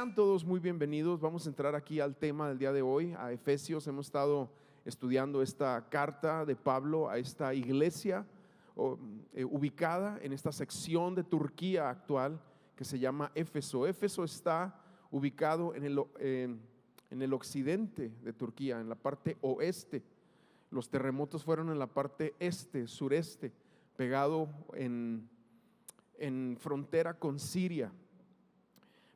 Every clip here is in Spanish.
Sean todos muy bienvenidos. Vamos a entrar aquí al tema del día de hoy, a Efesios. Hemos estado estudiando esta carta de Pablo a esta iglesia ubicada en esta sección de Turquía actual que se llama Éfeso. Éfeso está ubicado en el occidente de Turquía, en la parte oeste. Los terremotos fueron en la parte este, sureste, pegado en frontera con Siria.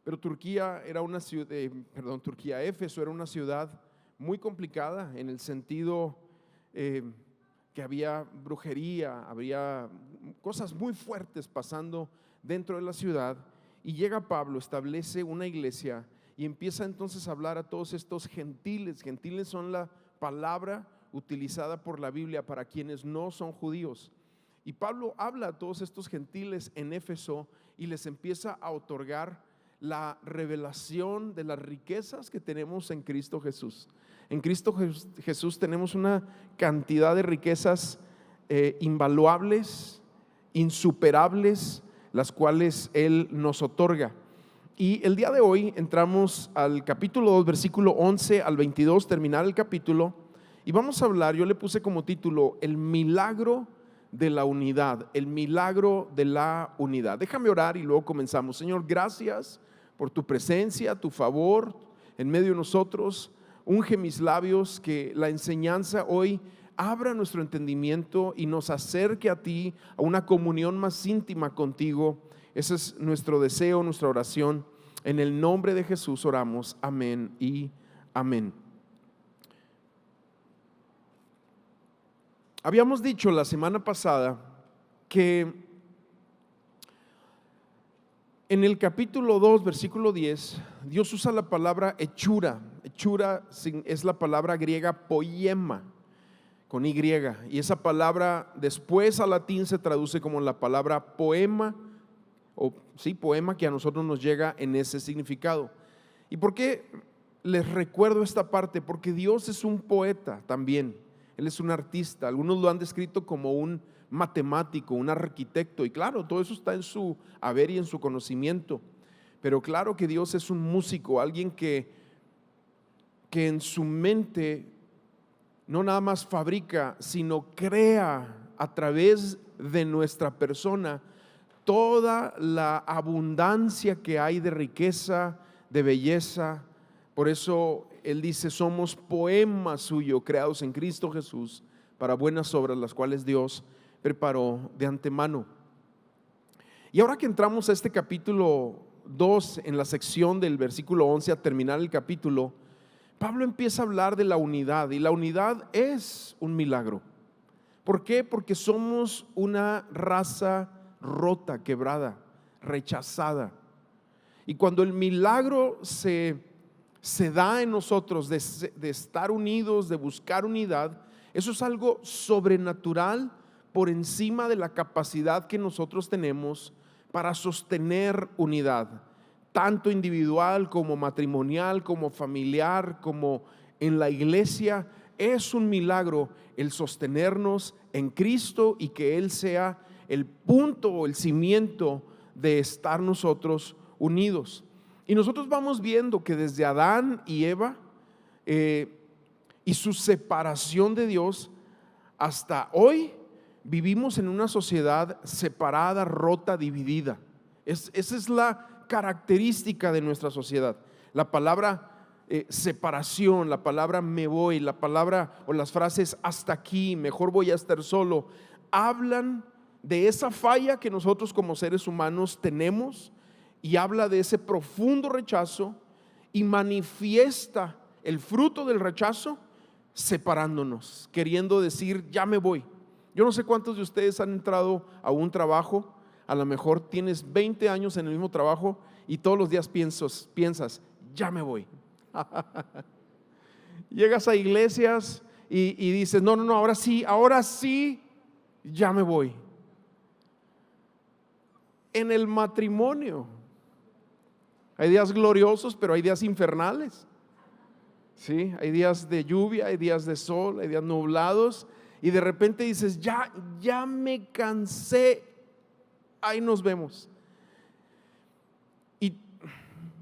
Pero Turquía era una ciudad, Éfeso era una ciudad muy complicada en el sentido que había brujería, había cosas muy fuertes pasando dentro de la ciudad. Y llega Pablo, establece una iglesia y empieza entonces a hablar a todos estos gentiles. Gentiles son la palabra utilizada por la Biblia para quienes no son judíos. Y Pablo habla a todos estos gentiles en Éfeso y les empieza a otorgar la revelación de las riquezas que tenemos en Cristo Jesús. En Cristo Jesús tenemos una cantidad de riquezas invaluables, insuperables, las cuales Él nos otorga. Y el día de hoy entramos al capítulo 2, versículo 11 al 22, terminar el capítulo, y vamos a hablar, yo le puse como título, el milagro de la unidad, el milagro de la unidad. Déjame orar y luego comenzamos. Señor, gracias por tu presencia, tu favor en medio de nosotros. Unge mis labios, que la enseñanza hoy abra nuestro entendimiento y nos acerque a ti, a una comunión más íntima contigo. Ese es nuestro deseo, nuestra oración. En el nombre de Jesús oramos, amén y amén. Habíamos dicho la semana pasada que en el capítulo 2, versículo 10, Dios usa la palabra hechura. Hechura es la palabra griega poiema, con Y, y esa palabra después al latín se traduce como la palabra poema, poema, que a nosotros nos llega en ese significado. ¿Y por qué les recuerdo esta parte? Porque Dios es un poeta también. Él es un artista. Algunos lo han descrito como un matemático, un arquitecto, y claro, todo eso está en su haber y en su conocimiento. Pero claro que Dios es un músico, alguien que en su mente no nada más fabrica, sino crea a través de nuestra persona toda la abundancia que hay de riqueza, de belleza. Por eso Él dice: somos poema suyo, creados en Cristo Jesús para buenas obras, las cuales Dios preparó de antemano. Y ahora que entramos a este capítulo 2, en la sección del versículo 11 a terminar el capítulo, Pablo empieza a hablar de la unidad, y la unidad es un milagro. ¿Por qué? Porque somos una raza rota, quebrada, rechazada. Y cuando el milagro se da en nosotros de estar unidos, de buscar unidad, eso es algo sobrenatural por encima de la capacidad que nosotros tenemos para sostener unidad, tanto individual como matrimonial, como familiar, como en la iglesia. Es un milagro el sostenernos en Cristo y que Él sea el punto o el cimiento de estar nosotros unidos. Y nosotros vamos viendo que desde Adán y Eva y su separación de Dios hasta hoy, vivimos en una sociedad separada, rota, dividida. Esa es la característica de nuestra sociedad. La palabra separación, la palabra me voy, la palabra o las frases hasta aquí, mejor voy a estar solo, hablan de esa falla que nosotros como seres humanos tenemos, y habla de ese profundo rechazo, y manifiesta el fruto del rechazo separándonos, queriendo decir: ya me voy. Yo no sé cuántos de ustedes han entrado a un trabajo, a lo mejor tienes 20 años en el mismo trabajo y todos los días piensas: ya me voy. Llegas a iglesias y dices: no, ahora sí, ya me voy. En el matrimonio hay días gloriosos, pero hay días infernales. ¿Sí? Hay días de lluvia, hay días de sol, hay días nublados, y de repente dices: ya me cansé, ahí nos vemos.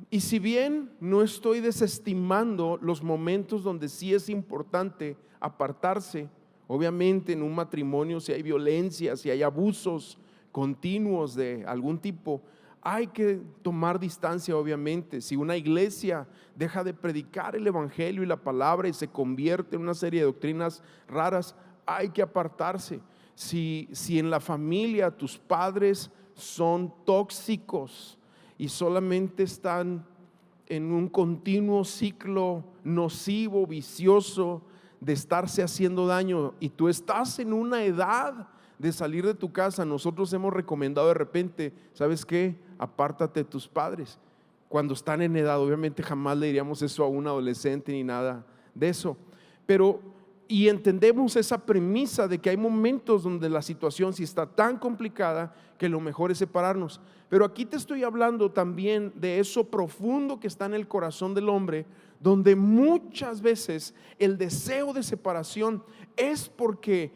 Y si bien no estoy desestimando los momentos donde sí es importante apartarse, obviamente en un matrimonio si hay violencia, si hay abusos continuos de algún tipo, hay que tomar distancia obviamente. Si una iglesia deja de predicar el evangelio y la palabra y se convierte en una serie de doctrinas raras, hay que apartarse. Si en la familia tus padres son tóxicos y solamente están en un continuo ciclo nocivo, vicioso, de estarse haciendo daño, y tú estás en una edad de salir de tu casa, nosotros hemos recomendado de repente, ¿sabes qué? Apártate de tus padres. Cuando están en edad, obviamente jamás le diríamos eso a un adolescente ni nada de eso, pero y entendemos esa premisa de que hay momentos donde la situación sí está tan complicada que lo mejor es separarnos. Pero aquí te estoy hablando también de eso profundo que está en el corazón del hombre, donde muchas veces el deseo de separación es porque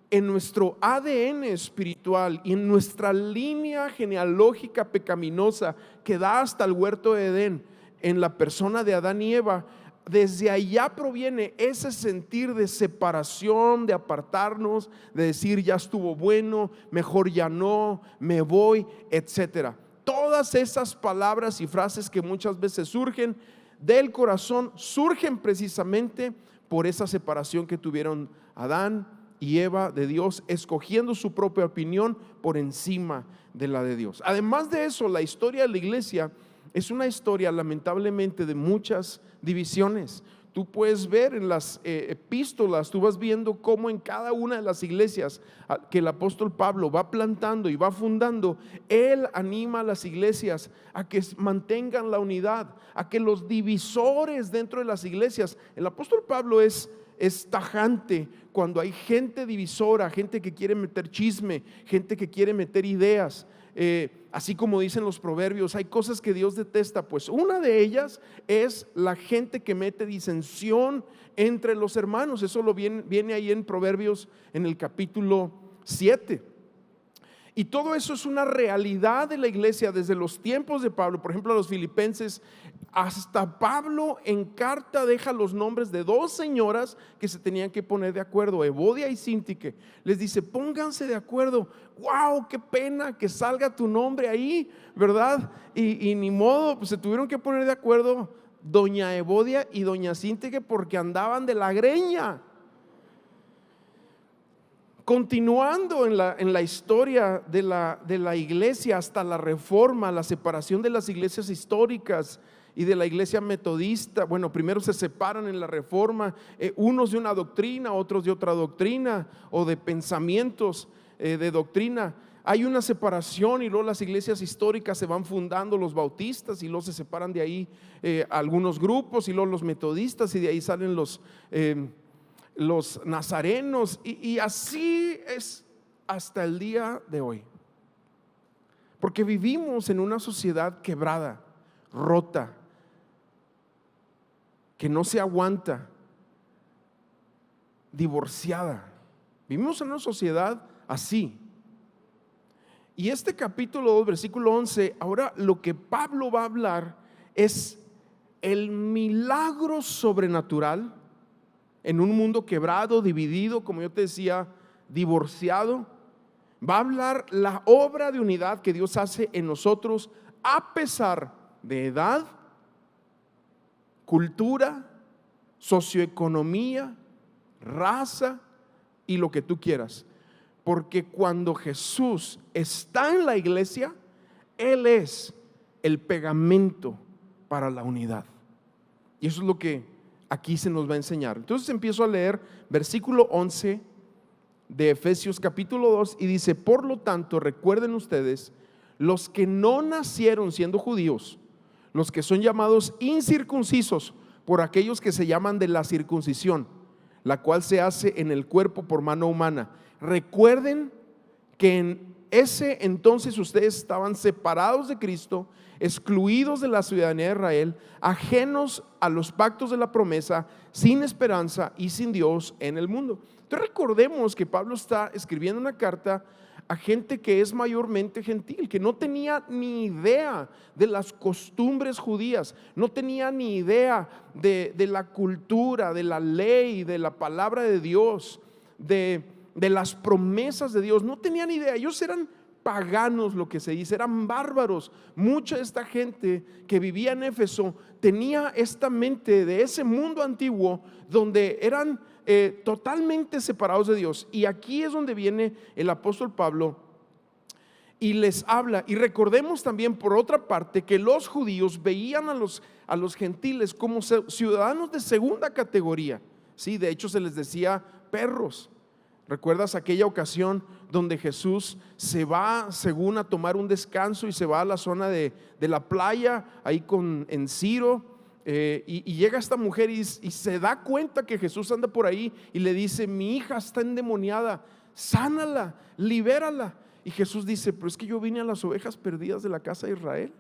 en nuestro ADN espiritual y en nuestra línea genealógica pecaminosa que da hasta el huerto de Edén, en la persona de Adán y Eva, desde allá proviene ese sentir de separación, de apartarnos, de decir ya estuvo bueno, mejor ya no, me voy, etcétera. Todas esas palabras y frases que muchas veces surgen del corazón, surgen precisamente por esa separación que tuvieron Adán y Eva de Dios, escogiendo su propia opinión por encima de la de Dios. Además de eso, la historia de la iglesia es una historia lamentablemente de muchas divisiones. Tú puedes ver en las epístolas, tú vas viendo cómo en cada una de las iglesias que el apóstol Pablo va plantando y va fundando, él anima a las iglesias a que mantengan la unidad, a que los divisores dentro de las iglesias, el apóstol Pablo es tajante cuando hay gente divisora, gente que quiere meter chisme, gente que quiere meter ideas. Así como dicen los proverbios, hay cosas que Dios detesta, pues una de ellas es la gente que mete disensión entre los hermanos. Eso lo viene ahí en Proverbios en el capítulo 7. Y todo eso es una realidad de la iglesia desde los tiempos de Pablo. Por ejemplo, a los filipenses, hasta Pablo en carta deja los nombres de dos señoras que se tenían que poner de acuerdo, Evodia y Síntique. Les dice, pónganse de acuerdo. Wow, qué pena que salga tu nombre ahí, ¿verdad? Y ni modo, pues se tuvieron que poner de acuerdo doña Evodia y doña Síntique porque andaban de la greña. Continuando en la historia de la iglesia hasta la reforma, la separación de las iglesias históricas y de la iglesia metodista. Bueno, primero se separan en la reforma, unos de una doctrina, otros de otra doctrina o de pensamientos de doctrina. Hay una separación y luego las iglesias históricas se van fundando, los bautistas, y luego se separan de ahí algunos grupos, y luego los metodistas, y de ahí salen los nazarenos, y así es hasta el día de hoy, porque vivimos en una sociedad quebrada, rota, que no se aguanta, divorciada. Vivimos en una sociedad así. Y este capítulo 2, versículo 11, ahora lo que Pablo va a hablar es el milagro sobrenatural en un mundo quebrado, dividido, como yo te decía, divorciado. Va a hablar la obra de unidad que Dios hace en nosotros a pesar de edad, cultura, socioeconomía, raza y lo que tú quieras. Porque cuando Jesús está en la iglesia, Él es el pegamento para la unidad. Y eso es lo que aquí se nos va a enseñar. Entonces empiezo a leer versículo 11 de Efesios capítulo 2 y dice: por lo tanto, recuerden ustedes, los que no nacieron siendo judíos, los que son llamados incircuncisos por aquellos que se llaman de la circuncisión, la cual se hace en el cuerpo por mano humana. Recuerden que en ese entonces ustedes estaban separados de Cristo, excluidos de la ciudadanía de Israel, ajenos a los pactos de la promesa, sin esperanza y sin Dios en el mundo. Entonces recordemos que Pablo está escribiendo una carta a gente que es mayormente gentil, que no tenía ni idea de las costumbres judías, no tenía ni idea de la cultura, de la ley, de la palabra de Dios, de las promesas de Dios. No tenían idea, ellos eran paganos, lo que se dice, eran bárbaros. Mucha de esta gente que vivía en Éfeso tenía esta mente de ese mundo antiguo donde eran totalmente separados de Dios. Y aquí es donde viene el apóstol Pablo y les habla. Y recordemos también, por otra parte, que los judíos veían a los gentiles como ciudadanos de segunda categoría. Sí, de hecho se les decía perros. ¿Recuerdas aquella ocasión donde Jesús se va, según, a tomar un descanso y se va a la zona de la playa, ahí en Ciro, y llega esta mujer y se da cuenta que Jesús anda por ahí y le dice: mi hija está endemoniada, sánala, libérala. Y Jesús dice: pero es que yo vine a las ovejas perdidas de la casa de Israel.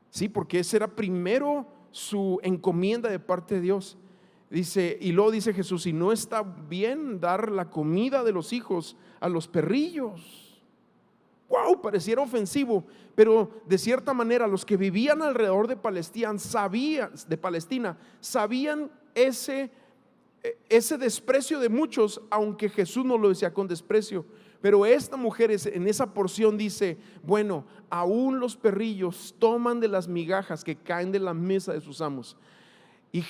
Sí, porque esa era primero su encomienda de parte de Dios. Dice, y luego dice Jesús: y no está bien dar la comida de los hijos a los perrillos. Wow, pareciera ofensivo, pero de cierta manera los que vivían alrededor de Palestina sabían ese desprecio de muchos, aunque Jesús no lo decía con desprecio. Pero esta mujer en esa porción dice: bueno, aún los perrillos toman de las migajas que caen de la mesa de sus amos. Y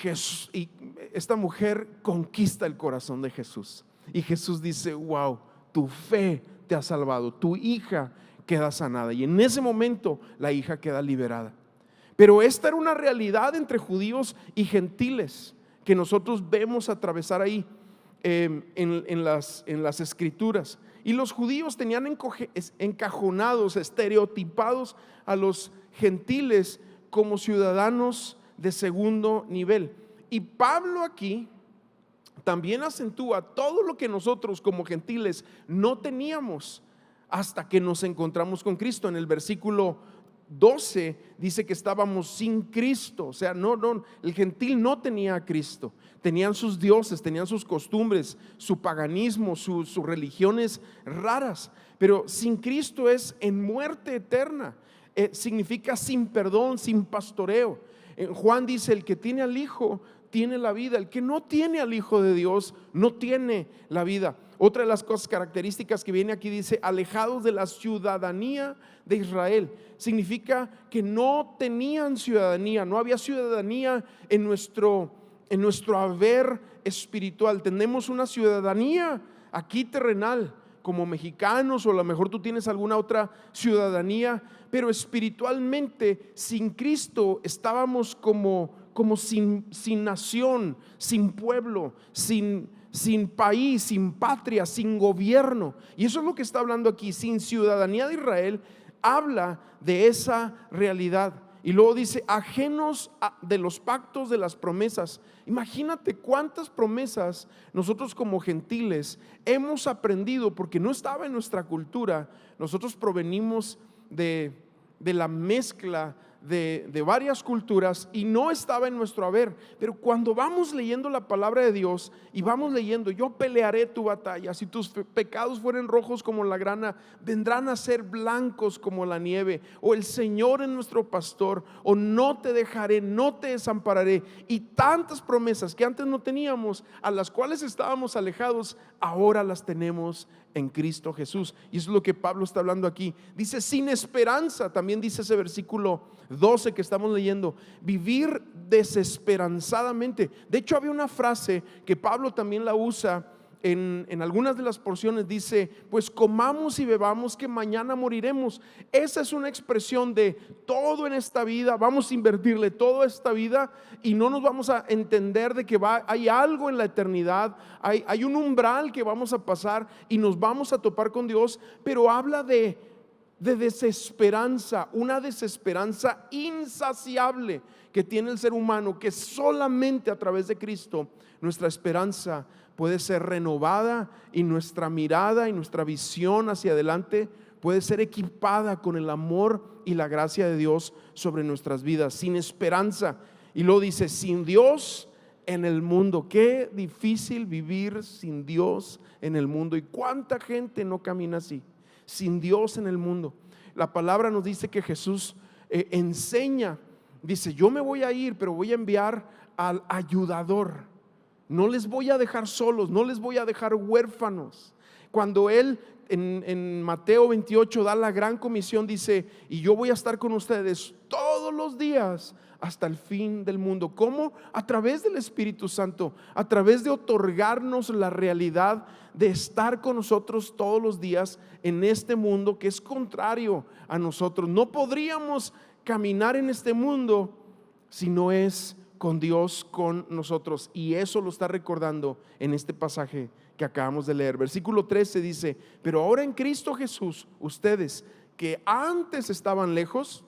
esta mujer conquista el corazón de Jesús. Y Jesús dice: wow, tu fe te ha salvado, tu hija queda sanada. Y en ese momento la hija queda liberada. Pero esta era una realidad entre judíos y gentiles que nosotros vemos atravesar ahí en las escrituras. Y los judíos tenían encajonados, estereotipados a los gentiles como ciudadanos de segundo nivel. Y Pablo aquí también acentúa todo lo que nosotros como gentiles no teníamos hasta que nos encontramos con Cristo. En el versículo 12 dice que estábamos sin Cristo. O sea, el gentil no tenía a Cristo. Tenían sus dioses, tenían sus costumbres, su paganismo, sus religiones raras. Pero sin Cristo es en muerte eterna. Significa sin perdón, sin pastoreo. Juan dice: el que tiene al Hijo tiene la vida, el que no tiene al Hijo de Dios no tiene la vida. Otra de las cosas características que viene aquí dice: alejados de la ciudadanía de Israel. Significa que no tenían ciudadanía, no había ciudadanía en nuestro haber espiritual. Tenemos una ciudadanía aquí terrenal como mexicanos, o a lo mejor tú tienes alguna otra ciudadanía, pero espiritualmente sin Cristo estábamos como sin nación, sin pueblo, sin país, sin patria, sin gobierno. Y eso es lo que está hablando aquí. Sin ciudadanía de Israel, habla de esa realidad. Y luego dice: ajenos de los pactos, de las promesas. Imagínate cuántas promesas nosotros como gentiles hemos aprendido, porque no estaba en nuestra cultura. Nosotros provenimos de la mezcla de varias culturas y no estaba en nuestro haber. Pero cuando vamos leyendo la palabra de Dios y vamos leyendo: yo pelearé tu batalla, si tus pecados fueren rojos como la grana, vendrán a ser blancos como la nieve. O el Señor es nuestro pastor, o no te dejaré, no te desampararé. Y tantas promesas que antes no teníamos, a las cuales estábamos alejados, ahora las tenemos en Cristo Jesús. Y eso es lo que Pablo está hablando aquí. Dice: sin esperanza. También dice ese versículo 12 que estamos leyendo: vivir desesperanzadamente. De hecho, había una frase que Pablo también la usa en algunas de las porciones. Dice: pues comamos y bebamos, que mañana moriremos. Esa es una expresión de todo en esta vida. Vamos a invertirle toda esta vida y no nos vamos a entender de que hay algo en la eternidad. Hay un umbral que vamos a pasar y nos vamos a topar con Dios. Pero habla de desesperanza, una desesperanza insaciable que tiene el ser humano, que solamente a través de Cristo nuestra esperanza puede ser renovada, y nuestra mirada y nuestra visión hacia adelante puede ser equipada con el amor y la gracia de Dios sobre nuestras vidas. Sin esperanza. Y luego dice: sin Dios en el mundo. Qué difícil vivir sin Dios en el mundo. Y cuánta gente no camina así. sin Dios en el mundo. La palabra nos dice que Jesús enseña, dice: yo me voy a ir, pero voy a enviar al ayudador. No les voy a dejar solos, no les voy a dejar huérfanos. Cuando Él en Mateo 28 da la gran comisión, dice: y yo voy a estar con ustedes todos los días hasta el fin del mundo. ¿Cómo? A través del Espíritu Santo, a través de otorgarnos la realidad de estar con nosotros todos los días en este mundo que es contrario a nosotros. No podríamos caminar en este mundo si no es con Dios con nosotros, y eso lo está recordando en este pasaje que acabamos de leer. Versículo 13 dice: pero ahora en Cristo Jesús, ustedes que antes estaban lejos,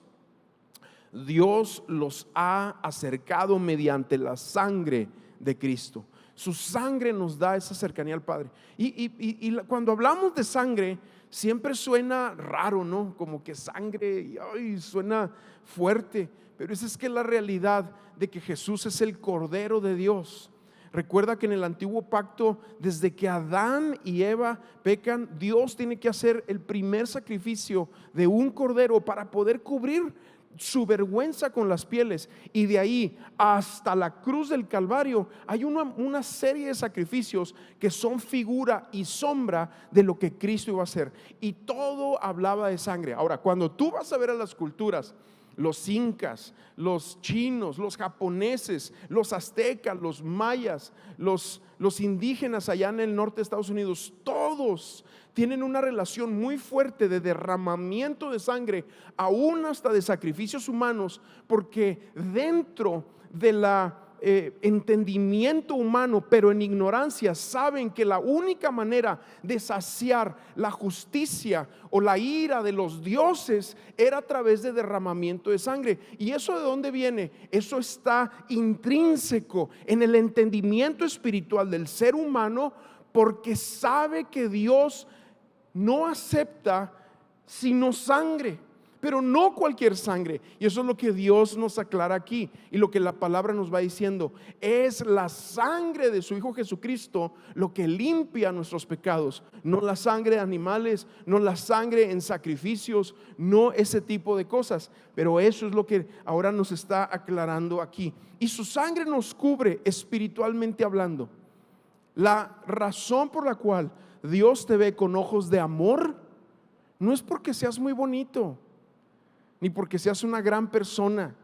Dios los ha acercado mediante la sangre de Cristo. Su sangre nos da esa cercanía al Padre. Y cuando hablamos de sangre, siempre suena raro, ¿no? Como que sangre, ay, suena fuerte. Pero esa es que la realidad de que Jesús es el Cordero de Dios. Recuerda que en el antiguo pacto, desde que Adán y Eva pecan, Dios tiene que hacer el primer sacrificio de un cordero para poder cubrir su vergüenza con las pieles. Y de ahí hasta la cruz del Calvario hay una serie de sacrificios que son figura y sombra de lo que Cristo iba a hacer. Y todo hablaba de sangre. Ahora, cuando tú vas a ver a las culturas, los incas, los chinos, los japoneses, los aztecas, los mayas, los indígenas allá en el norte de Estados Unidos, todos tienen una relación muy fuerte de derramamiento de sangre, aún hasta de sacrificios humanos, porque dentro de la entendimiento humano, pero en ignorancia, saben que la única manera de saciar la justicia o la ira de los dioses era a través de derramamiento de sangre. ¿Y eso de dónde viene? Eso está intrínseco en el entendimiento espiritual del ser humano, porque sabe que Dios no acepta sino sangre, pero no cualquier sangre. Y eso es lo que Dios nos aclara aquí, y lo que la palabra nos va diciendo: es la sangre de su Hijo Jesucristo lo que limpia nuestros pecados, no la sangre de animales, no la sangre en sacrificios, no ese tipo de cosas. Pero eso es lo que ahora nos está aclarando aquí. Y su sangre nos cubre espiritualmente hablando. La razón por la cual Dios te ve con ojos de amor no es porque seas muy bonito, ni porque seas una gran persona.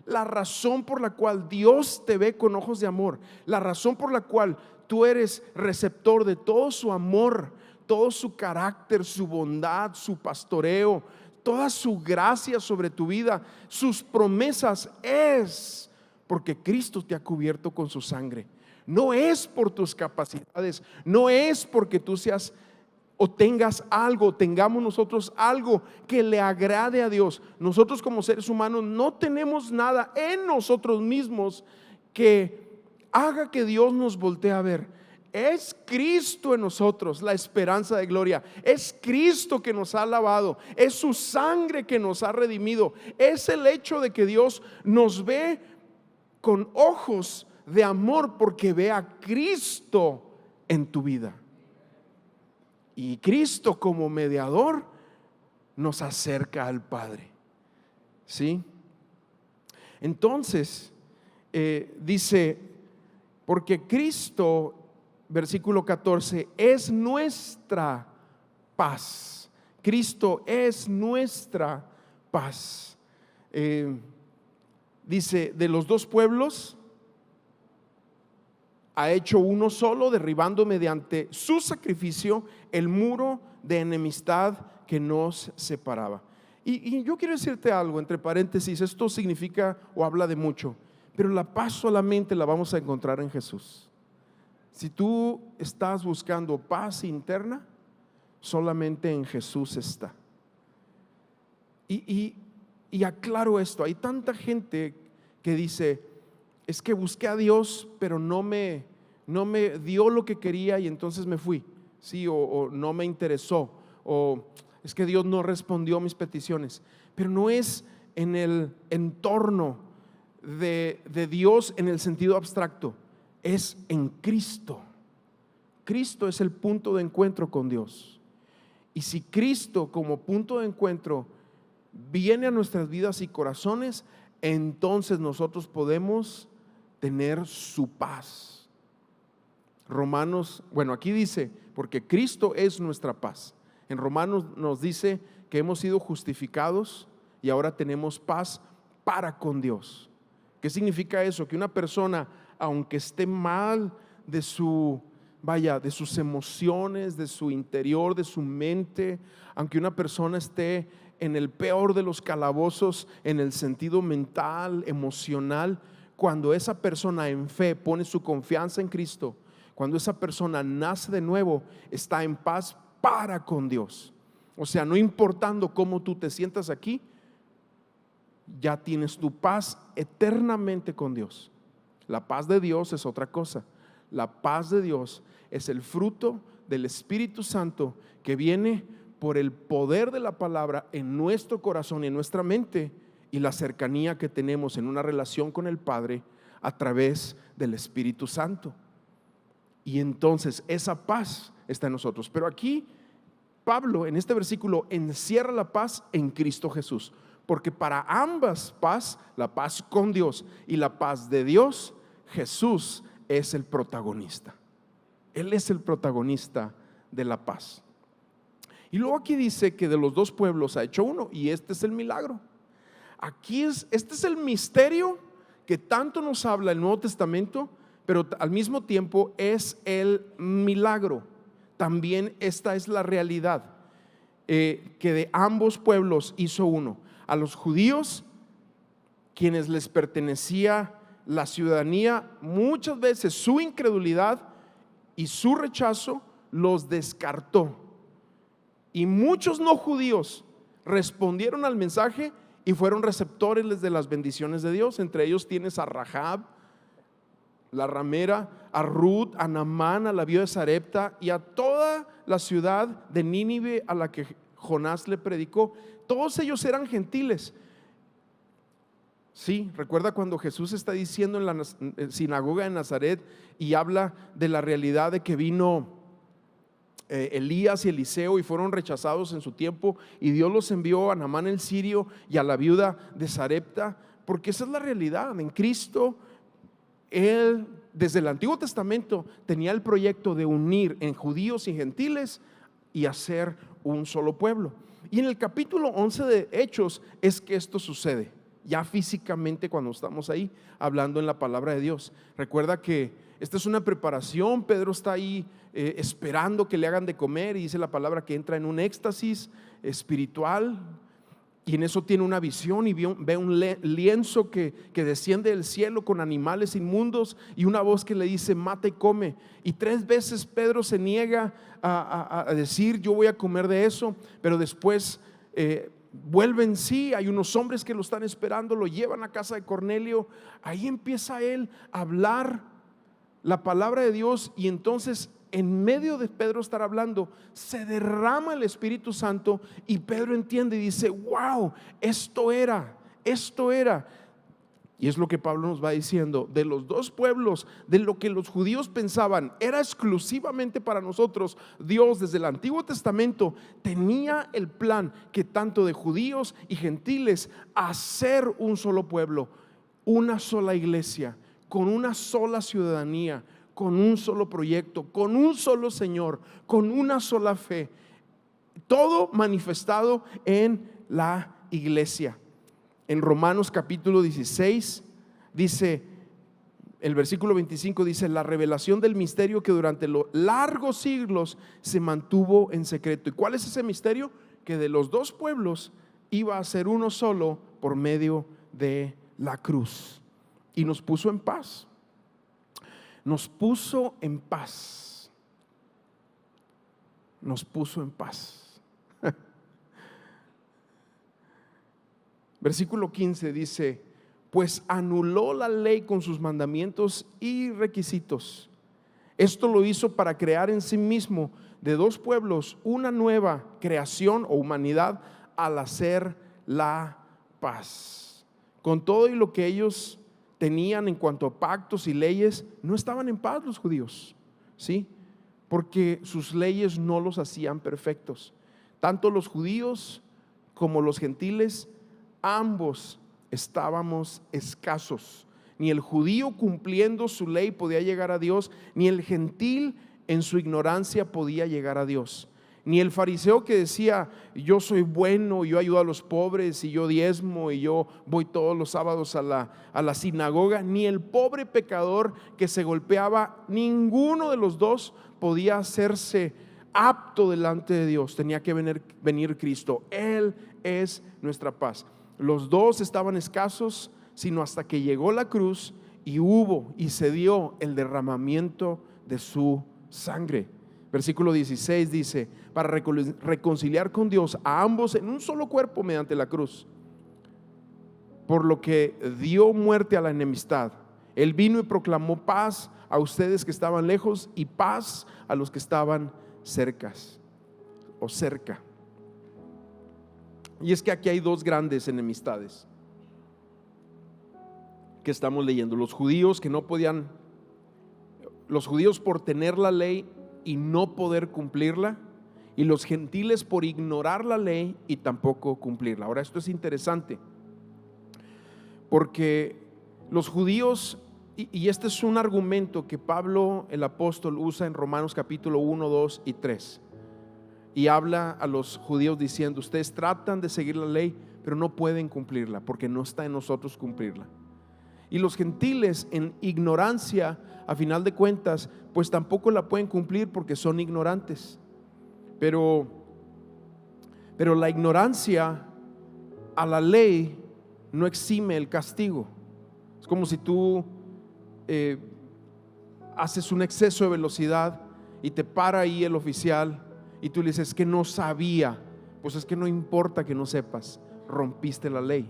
La razón por la cual Dios te ve con ojos de amor, la razón por la cual tú eres receptor de todo su amor, todo su carácter, su bondad, su pastoreo, toda su gracia sobre tu vida, sus promesas, es porque Cristo te ha cubierto con su sangre. No es por tus capacidades, no es porque tú seas o tengas algo, tengamos nosotros algo que le agrade a Dios. Nosotros como seres humanos no tenemos nada en nosotros mismos que haga que Dios nos voltee a ver. Es Cristo en nosotros la esperanza de gloria. Es Cristo que nos ha lavado. Es su sangre que nos ha redimido. Es el hecho de que Dios nos ve con ojos de amor porque ve a Cristo en tu vida. Y Cristo como mediador nos acerca al Padre. ¿Sí? Entonces, dice: porque Cristo, versículo 14, es nuestra paz. Cristo es nuestra paz. Dice: de los dos pueblos ha hecho uno solo, derribando mediante su sacrificio el muro de enemistad que nos separaba. Y yo quiero decirte algo, entre paréntesis, esto significa o habla de mucho, pero la paz solamente la vamos a encontrar en Jesús. Si tú estás buscando paz interna, solamente en Jesús está. Y aclaro esto: hay tanta gente que dice: es que busqué a Dios, pero no me dio lo que quería y entonces me fui, sí, o no me interesó, o es que Dios no respondió mis peticiones. Pero no es en el entorno de Dios en el sentido abstracto, es en Cristo. Cristo es el punto de encuentro con Dios. Y si Cristo como punto de encuentro viene a nuestras vidas y corazones, entonces nosotros podemos tener su paz. Romanos, bueno, aquí dice, porque Cristo es nuestra paz. En Romanos nos dice que hemos sido justificados y ahora tenemos paz para con Dios. ¿Qué significa eso? Que una persona, aunque esté mal de de sus emociones, de su interior, de su mente, aunque una persona esté en el peor de los calabozos, en el sentido mental, emocional, cuando esa persona en fe pone su confianza en Cristo, cuando esa persona nace de nuevo, está en paz para con Dios. O sea, no importando cómo tú te sientas aquí, ya tienes tu paz eternamente con Dios. La paz de Dios es otra cosa. La paz de Dios es el fruto del Espíritu Santo que viene por el poder de la palabra en nuestro corazón y en nuestra mente, y la cercanía que tenemos en una relación con el Padre a través del Espíritu Santo. Y entonces esa paz está en nosotros. Pero aquí Pablo en este versículo encierra la paz en Cristo Jesús, porque para ambas paz, la paz con Dios y la paz de Dios, Jesús es el protagonista. Él es el protagonista de la paz. Y luego aquí dice que de los dos pueblos ha hecho uno, y este es el milagro. Este es el misterio que tanto nos habla el Nuevo Testamento, pero al mismo tiempo es el milagro. También esta es la realidad, que de ambos pueblos hizo uno. A los judíos, quienes les pertenecía la ciudadanía, muchas veces su incredulidad y su rechazo los descartó. Y muchos no judíos respondieron al mensaje y fueron receptores de las bendiciones de Dios. Entre ellos tienes a Rahab, la ramera, a Ruth, a Naamán, a la viuda de Sarepta, y a toda la ciudad de Nínive a la que Jonás le predicó. Todos ellos eran gentiles. Sí, recuerda cuando Jesús está diciendo en la sinagoga de Nazaret y habla de la realidad de que vino Elías y Eliseo y fueron rechazados en su tiempo, y Dios los envió a Naamán el sirio y a la viuda de Sarepta, porque esa es la realidad. En Cristo, Él desde el Antiguo Testamento tenía el proyecto de unir en judíos y gentiles y hacer un solo pueblo. Y en el capítulo 11 de Hechos es que esto sucede, ya físicamente, cuando estamos ahí hablando en la palabra de Dios. Recuerda que esta es una preparación. Pedro está ahí esperando que le hagan de comer, y dice la palabra que entra en un éxtasis espiritual, y en eso tiene una visión y ve un lienzo que desciende del cielo con animales inmundos y una voz que le dice: mata y come. Y 3 veces Pedro se niega a decir: yo voy a comer de eso, pero después vuelve en sí. Hay unos hombres que lo están esperando, lo llevan a casa de Cornelio. Ahí empieza él a hablar la palabra de Dios, y entonces en medio de Pedro estar hablando, se derrama el Espíritu Santo, y Pedro entiende y dice: wow, esto era. Y es lo que Pablo nos va diciendo de los dos pueblos, de lo que los judíos pensaban era exclusivamente para nosotros. Dios desde el Antiguo Testamento tenía el plan que tanto de judíos y gentiles hacer un solo pueblo, una sola iglesia, con una sola ciudadanía, con un solo proyecto, con un solo Señor, con una sola fe, todo manifestado en la iglesia. En Romanos capítulo 16 dice, el versículo 25 dice: la revelación del misterio que durante los largos siglos se mantuvo en secreto. ¿Y cuál es ese misterio? Que de los dos pueblos iba a ser uno solo por medio de la cruz, y nos puso en paz. Nos puso en paz. Nos puso en paz. Versículo 15 dice: pues anuló la ley con sus mandamientos y requisitos. Esto lo hizo para crear en sí mismo de dos pueblos una nueva creación o humanidad, al hacer la paz. Con todo y lo que ellos tenían en cuanto a pactos y leyes, no estaban en paz los judíos, ¿sí? Porque sus leyes no los hacían perfectos. Tanto los judíos como los gentiles, ambos estábamos escasos. Ni el judío cumpliendo su ley podía llegar a Dios, ni el gentil en su ignorancia podía llegar a Dios. Ni el fariseo que decía: yo soy bueno, yo ayudo a los pobres y yo diezmo y yo voy todos los sábados a la sinagoga. Ni el pobre pecador que se golpeaba, ninguno de los dos podía hacerse apto delante de Dios. Tenía que venir Cristo. Él es nuestra paz. Los dos estaban escasos, sino hasta que llegó la cruz y hubo y se dio el derramamiento de su sangre. Versículo 16 dice: para reconciliar con Dios a ambos en un solo cuerpo mediante la cruz, por lo que dio muerte a la enemistad. Él vino y proclamó paz a ustedes que estaban lejos y paz a los que estaban cerca. Y es que aquí hay dos grandes enemistades que estamos leyendo. Los judíos que no podían, los judíos por tener la ley y no poder cumplirla, y los gentiles por ignorar la ley y tampoco cumplirla. Ahora, esto es interesante porque los judíos, y este es un argumento que Pablo el apóstol usa en Romanos capítulo 1, 2 y 3, y habla a los judíos diciendo: ustedes tratan de seguir la ley, pero no pueden cumplirla porque no está en nosotros cumplirla. Y los gentiles en ignorancia, a final de cuentas, pues tampoco la pueden cumplir porque son ignorantes. Pero la ignorancia a la ley no exime el castigo. Es como si tú haces un exceso de velocidad y te para ahí el oficial y tú le dices: es que no sabía. Pues es que no importa que no sepas, rompiste la ley.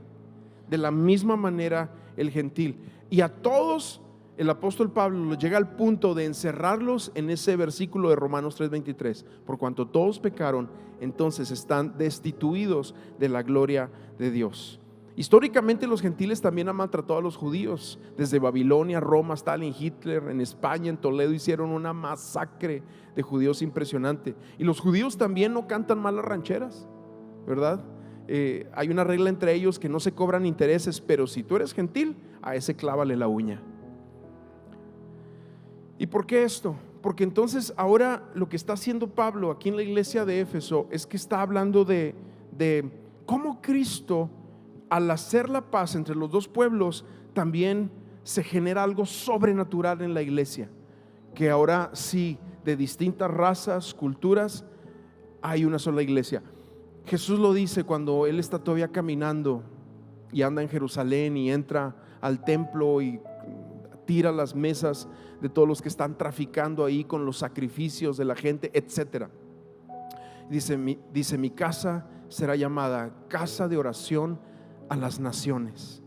De la misma manera el gentil. Y a todos el apóstol Pablo llega al punto de encerrarlos en ese versículo de Romanos 3:23: por cuanto todos pecaron, entonces están destituidos de la gloria de Dios. Históricamente los gentiles también han maltratado a los judíos. Desde Babilonia, Roma, Stalin, Hitler, en España, en Toledo hicieron una masacre de judíos impresionante. Y los judíos también no cantan mal las rancheras, ¿verdad? Hay una regla entre ellos que no se cobran intereses, pero si tú eres gentil, a ese clávale la uña. ¿Y por qué esto? Porque entonces ahora lo que está haciendo Pablo aquí en la iglesia de Éfeso es que está hablando de cómo Cristo, al hacer la paz entre los dos pueblos, también se genera algo sobrenatural en la iglesia, que ahora sí, de distintas razas, culturas, hay una sola iglesia. Jesús lo dice cuando Él está todavía caminando y anda en Jerusalén y entra al templo y tira las mesas de todos los que están traficando ahí con los sacrificios de la gente, etcétera. Dice, mi casa será llamada casa de oración a las naciones.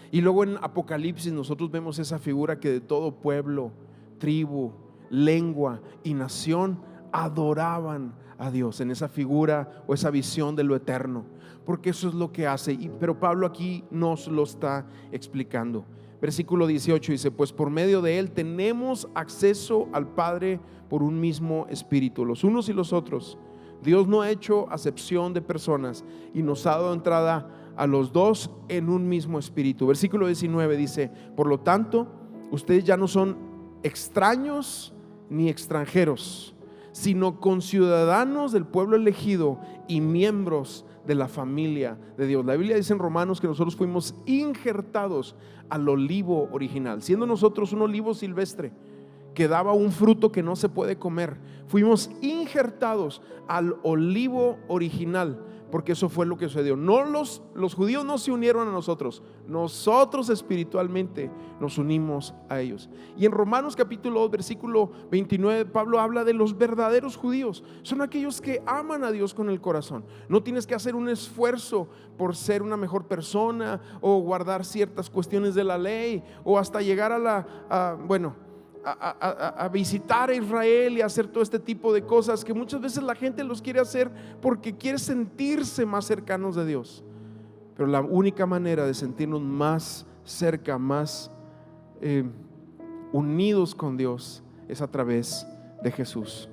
Y luego en Apocalipsis nosotros vemos esa figura que de todo pueblo, tribu, lengua y nación adoraban a Dios, en esa figura o esa visión de lo eterno, porque eso es lo que hace. Pero Pablo aquí nos lo está explicando. Versículo 18 dice: pues por medio de Él tenemos acceso al Padre por un mismo Espíritu, los unos y los otros. Dios no ha hecho acepción de personas y nos ha dado entrada a los dos en un mismo Espíritu. Versículo 19 dice: por lo tanto, ustedes ya no son extraños ni extranjeros, sino conciudadanos del pueblo elegido y miembros de la familia de Dios. La Biblia dice en Romanos que nosotros fuimos injertados al olivo original, siendo nosotros un olivo silvestre que daba un fruto que no se puede comer. Fuimos injertados al olivo original, porque eso fue lo que sucedió. No los judíos no se unieron a nosotros espiritualmente nos unimos a ellos. Y en Romanos capítulo 2 versículo 29 Pablo habla de los verdaderos judíos. Son aquellos que aman a Dios con el corazón. No tienes que hacer un esfuerzo por ser una mejor persona o guardar ciertas cuestiones de la ley o hasta llegar a visitar a Israel y hacer todo este tipo de cosas que muchas veces la gente los quiere hacer porque quiere sentirse más cercanos de Dios. Pero la única manera de sentirnos más cerca, más unidos con Dios, es a través de Jesús.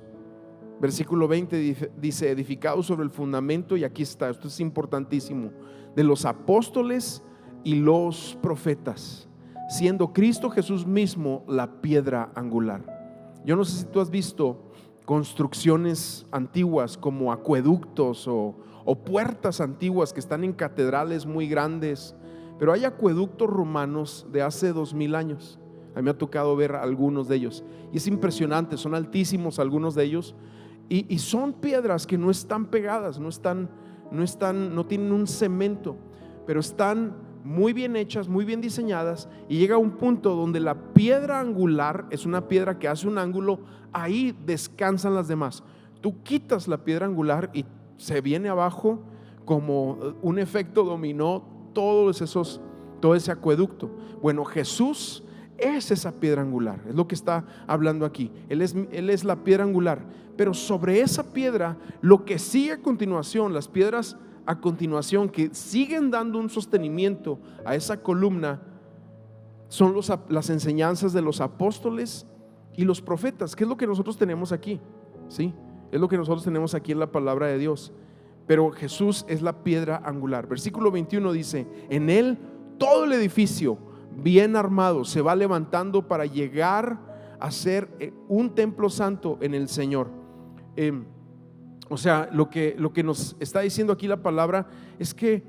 Versículo 20 dice: edificados sobre el fundamento, y aquí está, esto es importantísimo, de los apóstoles y los profetas, siendo Cristo Jesús mismo la piedra angular. Yo no sé si tú has visto construcciones antiguas como acueductos o puertas antiguas que están en catedrales muy grandes, pero hay acueductos romanos de hace 2000 años. A mí me ha tocado ver algunos de ellos y es impresionante, son altísimos algunos de ellos, y son piedras que no están pegadas, no tienen un cemento, pero están muy bien hechas, muy bien diseñadas, y llega a un punto donde la piedra angular es una piedra que hace un ángulo, ahí descansan las demás. Tú quitas la piedra angular y se viene abajo como un efecto dominó todo ese acueducto. Bueno, Jesús es esa piedra angular, es lo que está hablando aquí. Él es la piedra angular, pero sobre esa piedra, lo que sigue a continuación, las piedras a continuación que siguen dando un sostenimiento a esa columna, son las enseñanzas de los apóstoles y los profetas, que es lo que nosotros tenemos aquí, ¿sí? Es lo que nosotros tenemos aquí en la palabra de Dios. Pero Jesús es la piedra angular. Versículo 21 dice: en él todo el edificio bien armado se va levantando para llegar a ser un templo santo en el Señor. O sea, lo que nos está diciendo aquí la palabra es que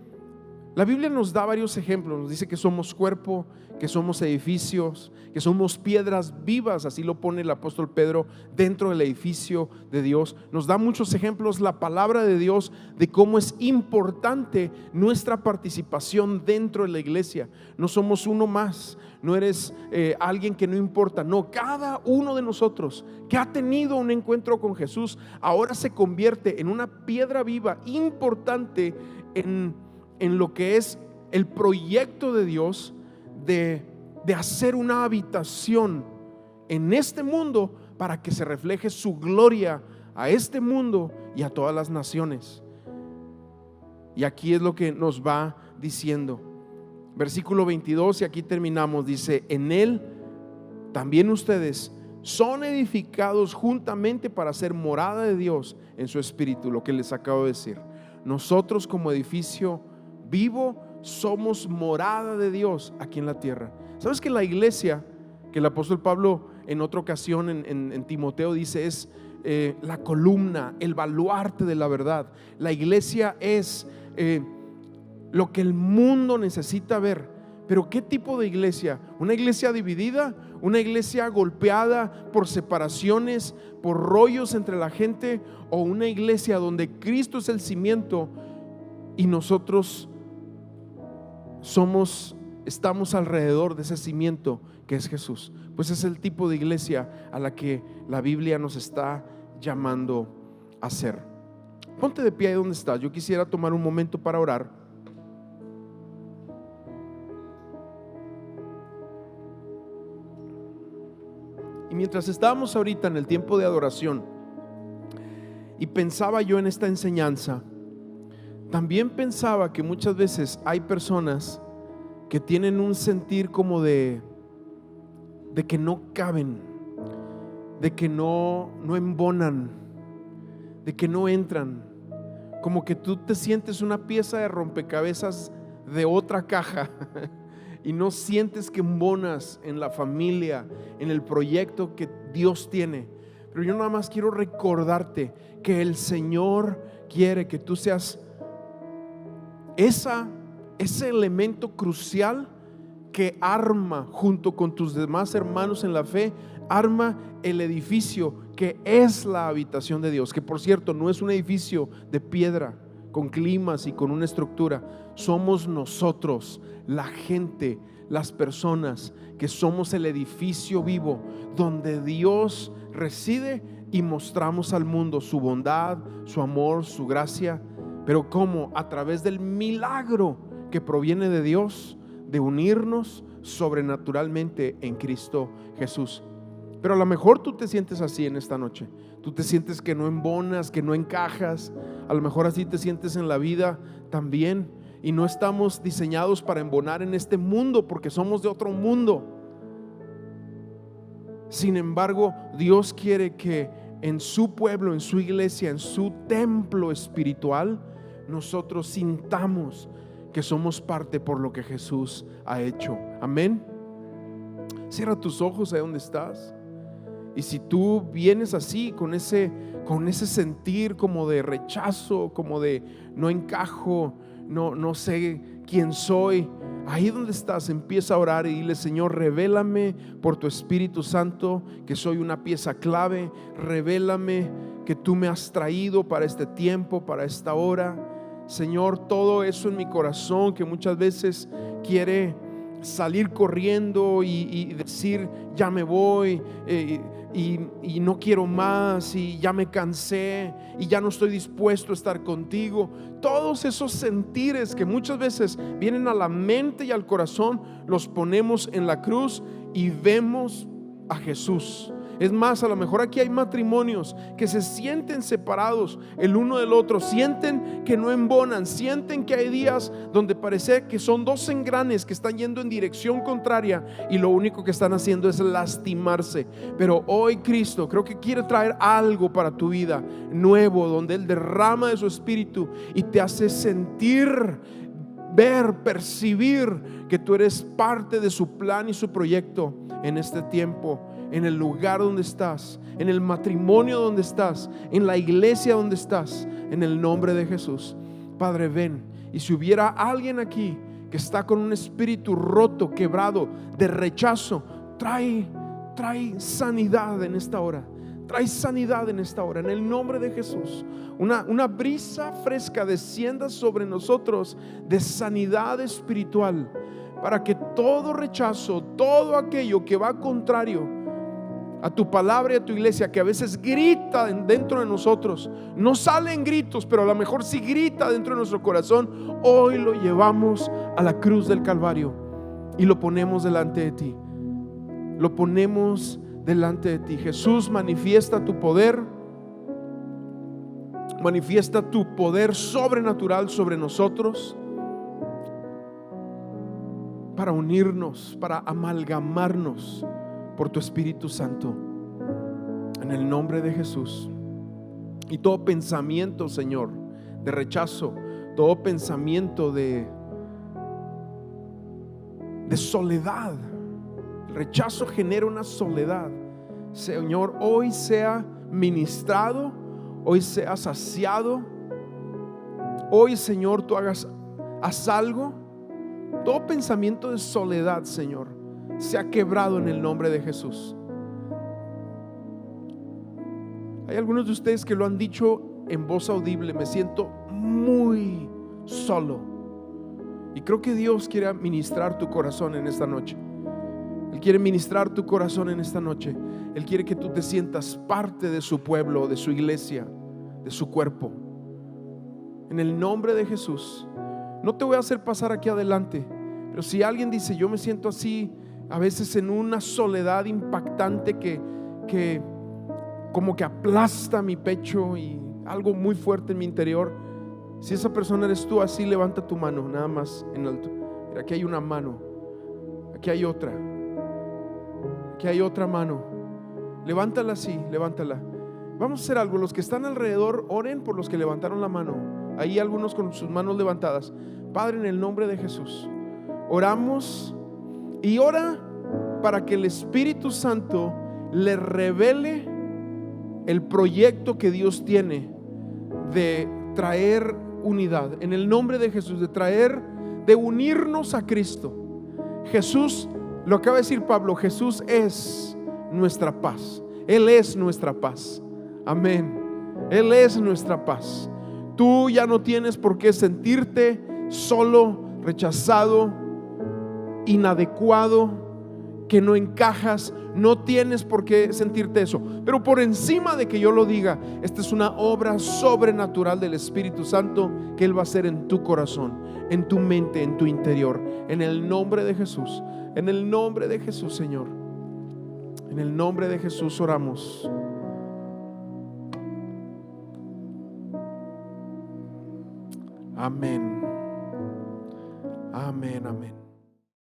la Biblia nos da varios ejemplos. Nos dice que somos cuerpo, que somos edificios, que somos piedras vivas, así lo pone el apóstol Pedro, dentro del edificio de Dios. Nos da muchos ejemplos la palabra de Dios de cómo es importante nuestra participación dentro de la iglesia. No somos uno más, no eres alguien que no importa, no, cada uno de nosotros que ha tenido un encuentro con Jesús ahora se convierte en una piedra viva importante en lo que es el proyecto de Dios de hacer una habitación en este mundo para que se refleje su gloria a este mundo y a todas las naciones. Y aquí es lo que nos va diciendo. Versículo 22, y aquí terminamos, dice: en él también ustedes son edificados juntamente para ser morada de Dios en su espíritu. Lo que les acabo de decir, nosotros como edificio vivo somos morada de Dios aquí en la tierra. ¿Sabes que la iglesia, que el apóstol Pablo en otra ocasión en Timoteo dice, es la columna, el baluarte de la verdad? La iglesia es lo que el mundo necesita ver. Pero ¿qué tipo de iglesia? ¿Una iglesia dividida? ¿Una iglesia golpeada por separaciones, por rollos entre la gente? ¿O una iglesia donde Cristo es el cimiento y nosotros estamos alrededor de ese cimiento que es Jesús? Pues es el tipo de iglesia a la que la Biblia nos está llamando a ser. Ponte de pie ahí donde estás. Yo quisiera tomar un momento para orar. Y mientras estábamos ahorita en el tiempo de adoración y pensaba yo en esta enseñanza, también pensaba que muchas veces hay personas que tienen un sentir como de que no caben, de que no embonan, de que no entran, como que tú te sientes una pieza de rompecabezas de otra caja y no sientes que embonas en la familia, en el proyecto que Dios tiene. Pero yo nada más quiero recordarte que el Señor quiere que tú seas ese elemento crucial que arma junto con tus demás hermanos en la fe, arma el edificio que es la habitación de Dios, que por cierto no es un edificio de piedra con climas y con una estructura. Somos nosotros, la gente, las personas que somos el edificio vivo donde Dios reside y mostramos al mundo su bondad, su amor, su gracia. Pero ¿cómo? A través del milagro que proviene de Dios de unirnos sobrenaturalmente en Cristo Jesús. Pero a lo mejor tú te sientes así en esta noche. Tú te sientes que no embonas, que no encajas. A lo mejor así te sientes en la vida también. Y no estamos diseñados para embonar en este mundo porque somos de otro mundo. Sin embargo, Dios quiere que en su pueblo, en su iglesia, en su templo espiritual, nosotros sintamos que somos parte por lo que Jesús ha hecho. Amén. Cierra tus ojos ahí donde estás. Y si tú vienes así con ese sentir como de rechazo, como de no encajo, no sé quién soy, ahí donde estás, empieza a orar y dile: Señor, revélame por tu Espíritu Santo que soy una pieza clave. Revélame que tú me has traído para este tiempo, para esta hora. Señor, todo eso en mi corazón que muchas veces quiere salir corriendo y decir: ya me voy, y no quiero más, y ya me cansé, y ya no estoy dispuesto a estar contigo. Todos esos sentires que muchas veces vienen a la mente y al corazón, los ponemos en la cruz y vemos a Jesús. Es más, a lo mejor aquí hay matrimonios que se sienten separados el uno del otro, sienten que no embonan, sienten que hay días donde parece que son dos engranes que están yendo en dirección contraria y lo único que están haciendo es lastimarse. Pero hoy Cristo creo que quiere traer algo para tu vida nuevo, donde Él derrama de su Espíritu y te hace sentir, ver, percibir que tú eres parte de su plan y su proyecto en este tiempo, en el lugar donde estás, en el matrimonio donde estás, en la iglesia donde estás, en el nombre de Jesús. Padre, ven. Y si hubiera alguien aquí que está con un espíritu roto, quebrado, de rechazo, trae sanidad en esta hora. Trae sanidad en esta hora, en el nombre de Jesús. Una brisa fresca descienda sobre nosotros de sanidad espiritual, para que todo rechazo, todo aquello que va contrario a tu palabra y a tu iglesia, que a veces grita dentro de nosotros, no salen gritos, pero a lo mejor sí grita dentro de nuestro corazón, hoy lo llevamos a la cruz del Calvario y lo ponemos delante de ti. Lo ponemos delante de ti. Jesús, manifiesta tu poder. Manifiesta tu poder sobrenatural sobre nosotros, para unirnos, para amalgamarnos por tu Espíritu Santo, en el nombre de Jesús. Y todo pensamiento, Señor, de rechazo, todo pensamiento de soledad. El rechazo genera una soledad. Señor, hoy sea ministrado, hoy sea saciado. Hoy, Señor, tú haz algo. Todo pensamiento de soledad, Señor, se ha quebrado en el nombre de Jesús. Hay algunos de ustedes que lo han dicho en voz audible: me siento muy solo. Y creo que Dios quiere ministrar tu corazón en esta noche. Él quiere ministrar tu corazón en esta noche. Él quiere que tú te sientas parte de su pueblo, de su iglesia, de su cuerpo. En el nombre de Jesús. No te voy a hacer pasar aquí adelante, pero si alguien dice: yo me siento así, a veces en una soledad impactante que como que aplasta mi pecho y algo muy fuerte en mi interior. Si esa persona eres tú, así levanta tu mano, nada más en alto. Mira, aquí hay una mano, aquí hay otra, aquí hay otra mano. Levántala así, levántala. Vamos a hacer algo. Los que están alrededor, oren por los que levantaron la mano. Ahí algunos con sus manos levantadas. Padre, en el nombre de Jesús, oramos y ora para que el Espíritu Santo le revele el proyecto que Dios tiene de traer unidad. En el nombre de Jesús, de unirnos a Cristo. Jesús, lo acaba de decir Pablo, Jesús es nuestra paz. Él es nuestra paz. Amén. Él es nuestra paz. Tú ya no tienes por qué sentirte solo, rechazado, inadecuado, que no encajas. No tienes por qué sentirte eso. Pero por encima de que yo lo diga, esta es una obra sobrenatural del Espíritu Santo que Él va a hacer en tu corazón, en tu mente, en tu interior. En el nombre de Jesús. En el nombre de Jesús, Señor. En el nombre de Jesús oramos. Amén. Amén, amén.